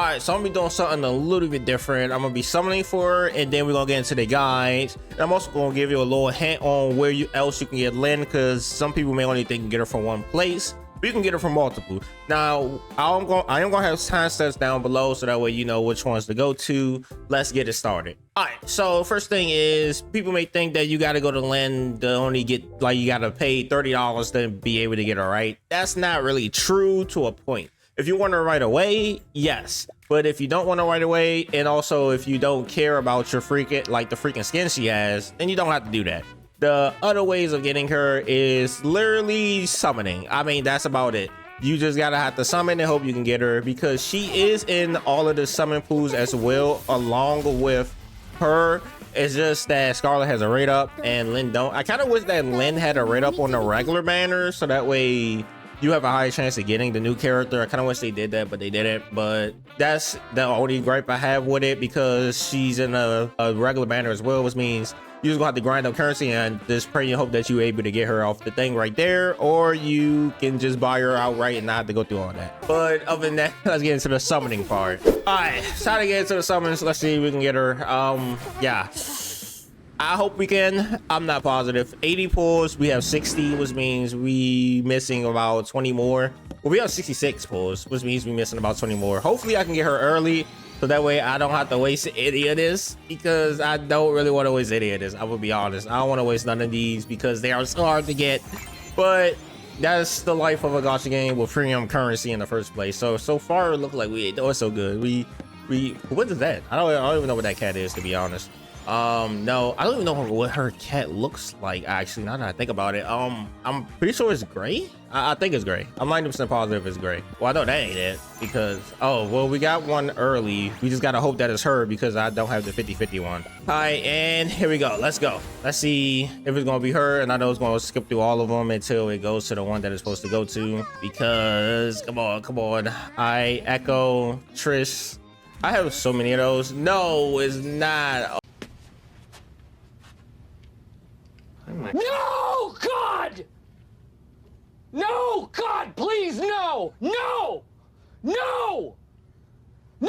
All right, so I'm gonna be doing something a little bit different. I'm gonna be summoning for her, and then we're gonna get into the guides. And I'm also gonna give you a little hint on where else you can get Lynn, because some people may only think you can get her from one place. But you can get her from multiple. Now, I am gonna have time steps down below so that way you know which ones to go to. Let's get it started. All right, so first thing is, people may think that you gotta go to Lynn to only get, like, you gotta pay $30 to be able to get her, right? That's not really true to a point. If you want her right away, yes. But if you don't want her right away, and also if you don't care about your freaking skin she has, then you don't have to do that. The other ways of getting her is literally summoning. I mean, that's about it. You just gotta have to summon and hope you can get her, because she is in all of the summon pools as well, along with her. It's just that Scarlett has a rate up and Lynn don't. I kind of wish that Lynn had a rate up on the regular banner, so that way you have a higher chance of getting the new character. I kind of wish they did that, but they didn't. But that's the only gripe I have with it, because she's in a regular banner as well, which means you just gonna have to grind up currency and just pray and hope that you're able to get her off the thing right there, or you can just buy her outright and not have to go through all that. But other than that, let's get into the summoning part. All right, it's time to get into the summons. Let's see if we can get her. Yeah, I hope we can. I'm not positive. 80 pulls, we have 60, which means we missing about 20 more. Well, we have 66 pulls, which means we missing about 20 more. Hopefully I can get her early, so that way I don't have to waste any of this, because I don't really want to waste any of this. I will be honest. I don't want to waste none of these because they are so hard to get. But that's the life of a gacha game with premium currency in the first place. So far it look like we ain't doing so good. What is that? I don't even know what that cat is, to be honest. No, I don't even know what her cat looks like, actually, now that I think about it. I'm pretty sure it's gray. I think it's gray. I'm 90% positive it's gray. Well, I know that ain't it, because oh well, we got one early. We just gotta hope that it's her, because I don't have the 50-50 one. All right, and here we go. Let's go. Let's see if it's gonna be her, and I know it's gonna skip through all of them until it goes to the one that it's supposed to go to, because come on. I echo Trish. I have so many of those. No, it's not. No, God! No, God, please, no! No! No! No!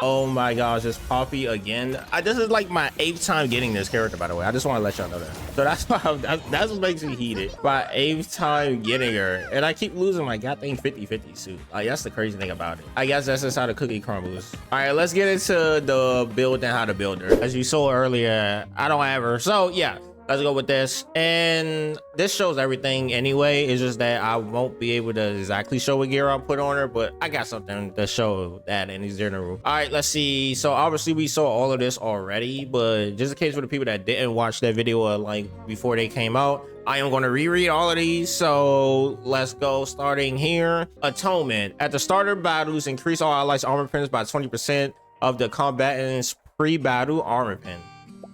Oh my gosh, it's Poppy again. This is like my 8th time getting this character, by the way. I just want to let y'all know that. So that's why that's what makes me heated. My 8th time getting her, and I keep losing my goddamn 50-50 suit. Like, that's the crazy thing about it. I guess that's just how the cookie crumbles. All right, let's get into the build and how to build her. As you saw earlier, I don't have her, so yeah. Let's go with this. And this shows everything anyway. It's just that I won't be able to exactly show what gear I'll put on her, but I got something to show that in these general. All right, let's see. So obviously we saw all of this already, but just in case for the people that didn't watch that video like before they came out, I am going to reread all of these. So let's go, starting here. Atonement. At the start of battles, increase all allies armor pins by 20% of the combatant's pre-battle armor pin.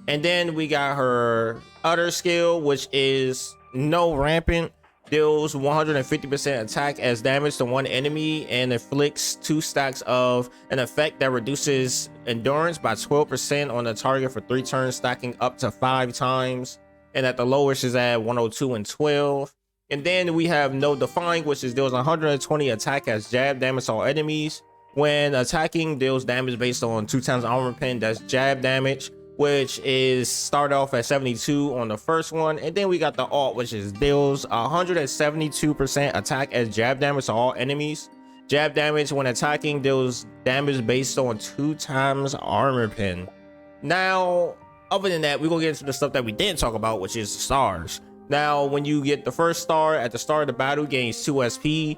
And then we got her other skill, which is No Rampant. Deals 150% attack as damage to one enemy and inflicts 2 stacks of an effect that reduces endurance by 12% on the target for 3 turns, stacking up to 5 times. And at the lowest is at 102 and 12. And then we have No Defying, which is deals 120 attack as jab damage to all enemies. When attacking, deals damage based on 2 times armor pin, that's jab damage, which is start off at 72 on the first one. And then we got the alt, which is deals 172% attack as jab damage to all enemies. Jab damage when attacking deals damage based on 2 times armor pin. Now, other than that, we're gonna get into the stuff that we didn't talk about, which is stars. Now, when you get the first star at the start of the battle, gains 2 SP.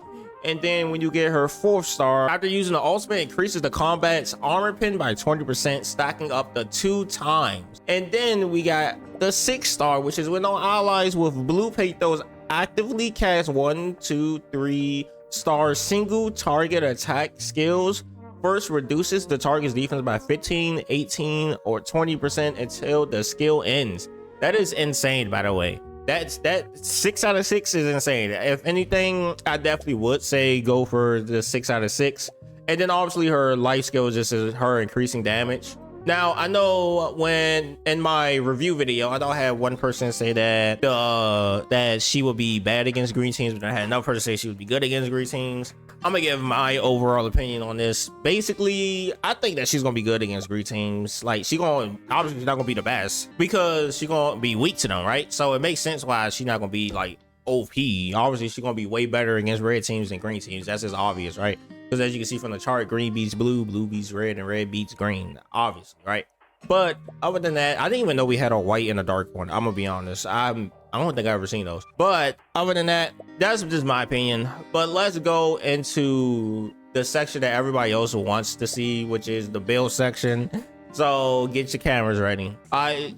And then when you get her 4th star, after using the ultimate, increases the combat's armor pin by 20%, stacking up to 2 times. And then we got the 6th star, which is when all allies with blue pathos actively cast 1, 2, 3 star single target attack skills. First reduces the target's defense by 15, 18, or 20% until the skill ends. That is insane, by the way. That 6 out of 6 is insane. If anything, I definitely would say go for the 6 out of 6. And then obviously her life skill just is her increasing damage. Now, I know when in my review video, I know I had one person say that that she would be bad against green teams, but I had another person say she would be good against green teams. I'm gonna give my overall opinion on this. Basically, I think that she's gonna be good against green teams. Like, obviously she's not gonna be the best because she's gonna be weak to them, right? So it makes sense why she's not gonna be like OP. Obviously, she's gonna be way better against red teams than green teams. That's just obvious, right? Because as you can see from the chart, green beats blue, blue beats red, and red beats green, obviously, right? But other than that, I didn't even know we had a white and a dark one. I'm gonna be honest. I don't think I've ever seen those. But other than that, that's just my opinion. But let's go into the section that everybody else wants to see, which is the build section. So get your cameras ready.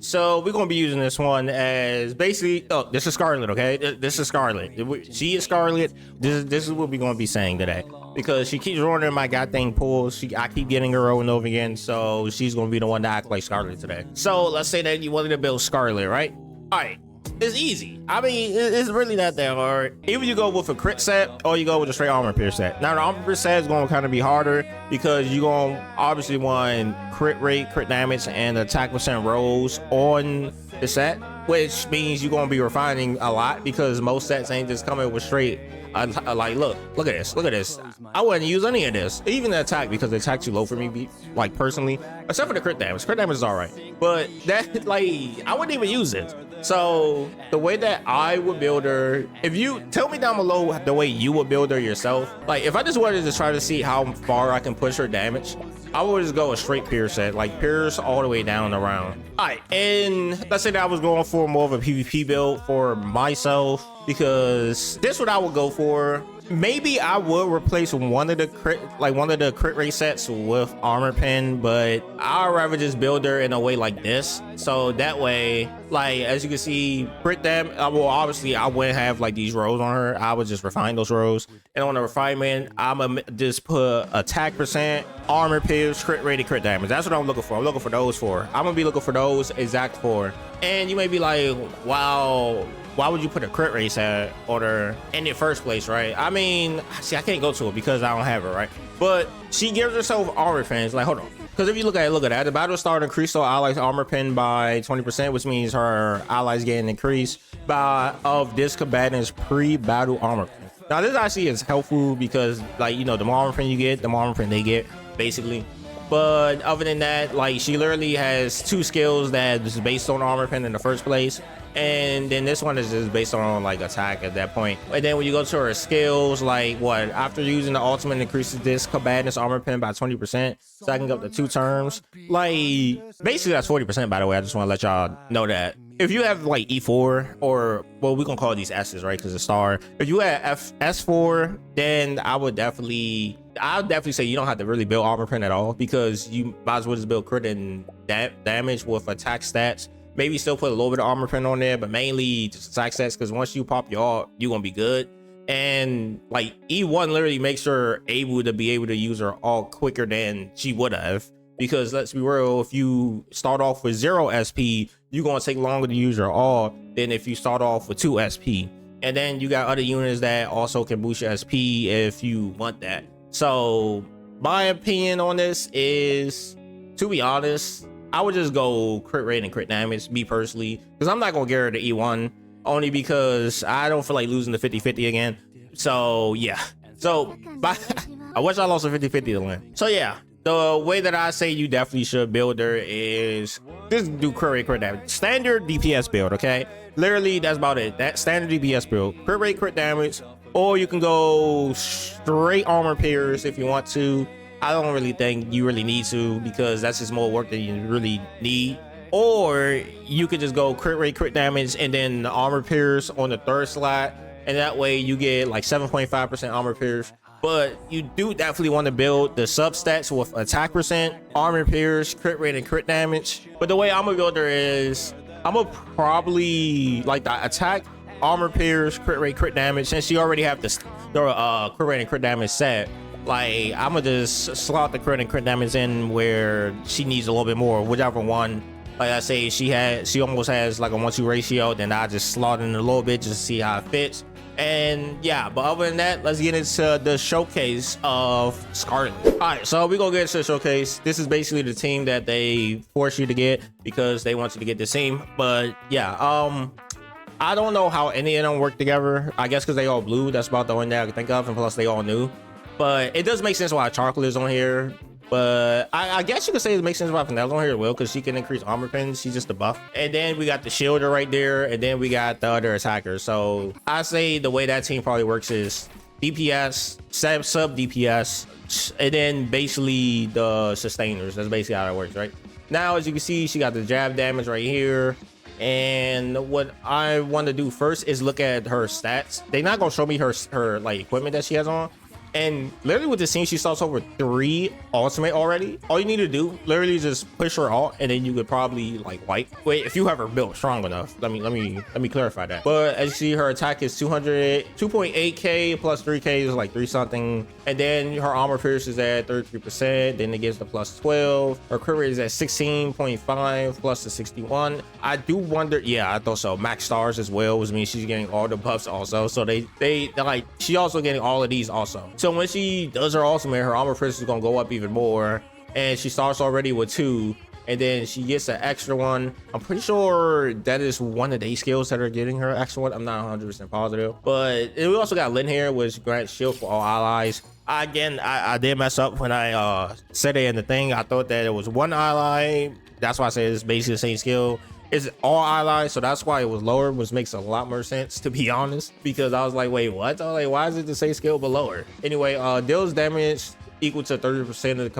So we're gonna be using this one as basically, oh, this is Scarlett, okay? This is Scarlett. She is Scarlett. This is what we're gonna be saying today, because she keeps ruining my goddamn pulls. I keep getting her over and over again, so she's gonna be the one to act like Scarlett today. So let's say that you wanted to build Scarlett, right? All right. It's easy. I mean, it's really not that hard. Either you go with a crit set or you go with a straight armor pierce set. Now, the armor pierce set is going to kind of be harder because you're going to obviously want crit rate, crit damage, and attack percent rolls on the set, which means you're going to be refining a lot because most sets ain't just coming with straight. Like, look at this. I wouldn't use any of this, even the attack, because the attack too low for me, like personally, except for the crit damage. Crit damage is all right, but that, like, I wouldn't even use it. So the way that I would build her, if you tell me down below the way you would build her yourself, like if I just wanted to try to see how far I can push her damage, I would just go a straight pierce set, like pierce all the way down around. All right, and let's say that I was going for more of a PvP build for myself, because this is what I would go for. Maybe I would replace one of the crit rate sets with armor pen, but I'd rather just build her in a way like this. So that way, like as you can see, crit them. Well, obviously I wouldn't have like these rows on her. I would just refine those rows, and on the refinement, I'ma just put attack percent, armor pierce, crit rated, crit damage. That's what I'm looking for. I'm looking for those four. I'm gonna be looking for those exact four. And you may be like, wow, why would you put a crit rate set on her in the first place, right? I mean, see, I can't go to it because I don't have her, right? But she gives herself armor pens. Like, hold on. Because if you look at it, the battle start increased her allies armor pen by 20%, which means her allies getting increased of this combatant's pre-battle armor pen. Now, this actually is helpful because, like, you know, the more armor pen you get, the more armor pen they get, basically. But other than that, like, she literally has two skills that is based on armor pen in the first place, and then this one is just based on like attack at that point. And then when you go to her skills, like what, after using the ultimate, increases this combatant's armor pen by 20%, stacking up to 2 turns. Like, basically that's 40%, by the way. I just want to let y'all know that. If you have like E4, or well, we gonna call these S's, right, because it's star. If you have S4, then I'll definitely say you don't have to really build armor pen at all, because you might as well just build crit and damage with attack stats. Maybe still put a little bit of armor pen on there, but mainly just attack stats, because once you pop your ult, you're gonna be good. And like E1 literally makes her able to use her ult quicker than she would have, because let's be real, if you start off with 0 SP, you're gonna take longer to use your ult than if you start off with 2 SP. And then you got other units that also can boost your SP if you want that. So my opinion on this is, to be honest, I would just go crit rate and crit damage, me personally, because I'm not gonna get her to E1, only because I don't feel like losing the 50-50 again. So yeah, so I wish I lost a 50-50 to win. So yeah, the way that I say you definitely should build her is just do crit rate, crit damage, standard DPS build. Okay, literally that's about it. That standard DPS build, crit rate, crit damage, or you can go straight armor pierce if you want to. I don't really think you really need to, because that's just more work than you really need. Or you could just go crit rate, crit damage, and then the armor pierce on the 3rd slot, and that way you get like 7.5% armor pierce. But you do definitely want to build the substats with attack percent, armor pierce, crit rate, and crit damage. But the way I'm gonna build her is, I'm gonna probably like the attack, armor pierce, crit rate, crit damage. Since she already have the crit rate and crit damage set, like I'm gonna just slot the crit and crit damage in where she needs a little bit more, whichever one. Like I say, she almost has like a 1-2 ratio, then I just slot in a little bit just to see how it fits. And yeah, but other than that, let's get into the showcase of Scarlett. All right, so we're gonna get into the showcase. This is basically the team that they force you to get because they want you to get this team. But yeah, I don't know how any of them work together. I guess because they all blue. That's about the only thing I can think of, and plus they all new. But it does make sense why Chocolate is on here. But I guess you could say it makes sense why Vanilla on here as well, because she can increase armor pins. She's just a buff. And then we got the shielder right there, and then we got the other attackers. So I say the way that team probably works is DPS, sub DPS, and then basically the sustainers. That's basically how it works, right? Now, as you can see, she got the jab damage right here. And what I want to do first is look at her stats. They're not gonna show me her like equipment that she has on. And literally with this team, she starts over 3 ultimate already. All you need to do literally just push her ult, and then you could probably like wipe. Wait, if you have her built strong enough. Let me clarify that. But as you see, her attack is 2.8k plus 3k is like 3 something. And then her armor pierce is at 33%. Then it gives the plus 12. Her crit rate is at 16.5 plus the 61. I do wonder. Yeah, I thought so. Max stars as well, which means she's getting all the buffs also. So they like, she also getting all of these also. So when she does her ultimate, her armor pierce is gonna go up even more, and she starts already with 2, and then she gets an extra one. I'm pretty sure that is one of the skills that are getting her extra one. I'm not 100% positive, but we also got Lynn here, which grants shield for all allies. Again, I did mess up when I said it in the thing. I thought that it was one ally. That's why I said it's basically the same skill. It's all allies, so that's why it was lower, which makes a lot more sense, to be honest, because I was like, wait, what? I was like, why is it the same skill but lower? Anyway, deals damage equal to 30% of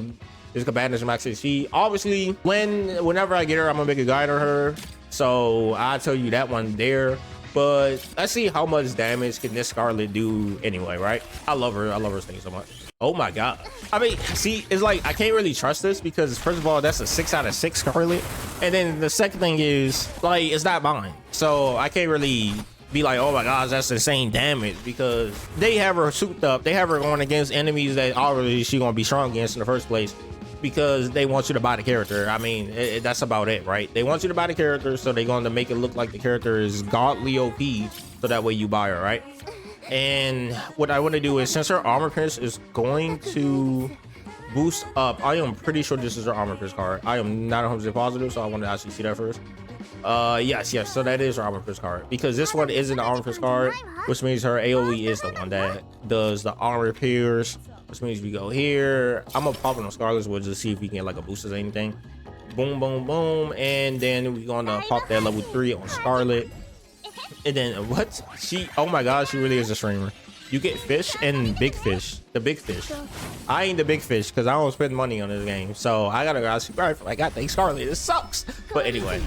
this combatant's max HP. Obviously, whenever I get her, I'm gonna make a guide on her, so I'll tell you that one there. But let's see how much damage can this Scarlett do anyway, right? I love her. I love her thing so much. Oh my god. I mean, see, it's like I can't really trust this because first of all, that's a 6 out of 6 Scarlett, and then the second thing is like it's not mine, so I can't really be like, oh my gosh, that's insane damage, because they have her souped up. They have her going against enemies that already she gonna be strong against in the first place, because they want you to buy the character. I mean, that's about it, right? They want you to buy the character, so they're going to make it look like the character is godly OP, so that way you buy her, right? And what I want to do is, since her armor pierce is going to boost up, I am pretty sure this is her armor pierce card. I am not 100% positive, so I want to actually see that first. Yes, so that is her armor pierce card, because this one isn't the armor pierce card, which means her AoE is the one that does the armor pierce, which means we go here. I'm gonna pop it on Scarlett's Woods to see if we can get like a boost or anything. Boom, boom, boom, and then we're gonna pop that level 3 on Scarlett. And then what? Oh my god, she really is a streamer. You get fish and big fish. The big fish. I ain't the big fish because I don't spend money on this game, so I gotta go subscribe for like, god dang, Scarlett, it sucks. But anyway,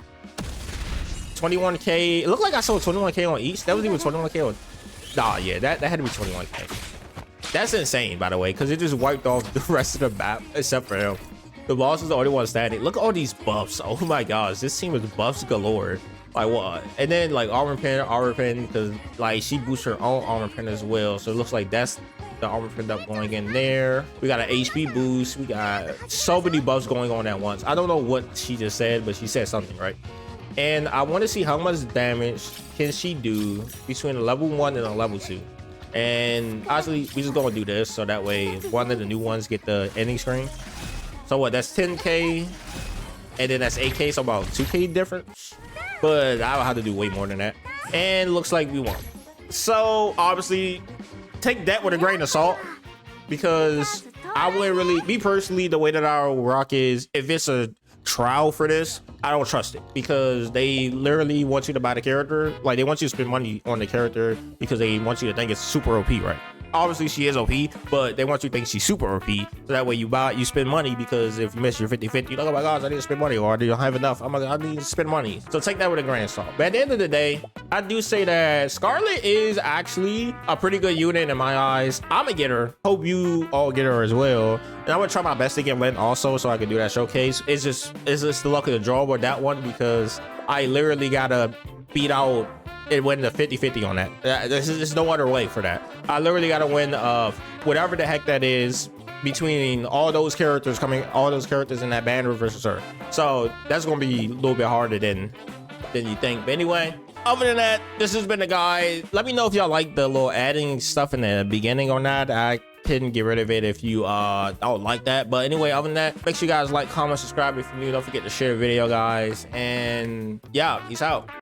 21k. It looked like I saw 21k on each. That was even 21k on. Nah, yeah, that had to be 21k. That's insane, by the way, because it just wiped off the rest of the map except for him. The boss is the only one standing. Look at all these buffs. Oh my gosh, this team is buffs galore. Like what? And then like armor pin, because like she boosts her own armor pin as well, so it looks like that's the armor pin up going in there. We got an HP boost. We got so many buffs going on at once. I don't know what she just said, but she said something, right? And I want to see how much damage can she do between a level 1 and a level 2. And actually, we just gonna do this so that way one of the new ones get the ending screen. So what? That's 10k, and then that's 8k, so about 2k difference. But I'll have to do way more than that. And looks like we won. So obviously, take that with a grain of salt, because I wouldn't really, me personally, the way that I rock is, if it's a trial for this, I don't trust it, because they literally want you to buy the character. Like, they want you to spend money on the character because they want you to think it's super OP, right? Obviously she is OP, but they want you to think she's super OP, so that way you spend money, because if you miss your 50-50, you're like, oh my gosh, I need to spend money, or I don't have enough, I need to spend money. So take that with a grain of salt. But at the end of the day, I do say that Scarlett is actually a pretty good unit in my eyes. I'm gonna get her. Hope you all get her as well. And I'm gonna try my best to get Lynn also, so I can do that showcase. It's just the luck of the draw with that one, because I literally gotta beat out it, win the 50-50 on that. There's no other way for that. I literally gotta win whatever the heck that is between all those characters in that banner versus her. So that's gonna be a little bit harder than you think. But anyway, other than that, this has been the guy. Let me know if y'all like the little adding stuff in the beginning or not. I couldn't get rid of it if you don't like that. But anyway, other than that, make sure you guys like, comment, subscribe if you're new. Don't forget to share the video, guys. And yeah, peace out.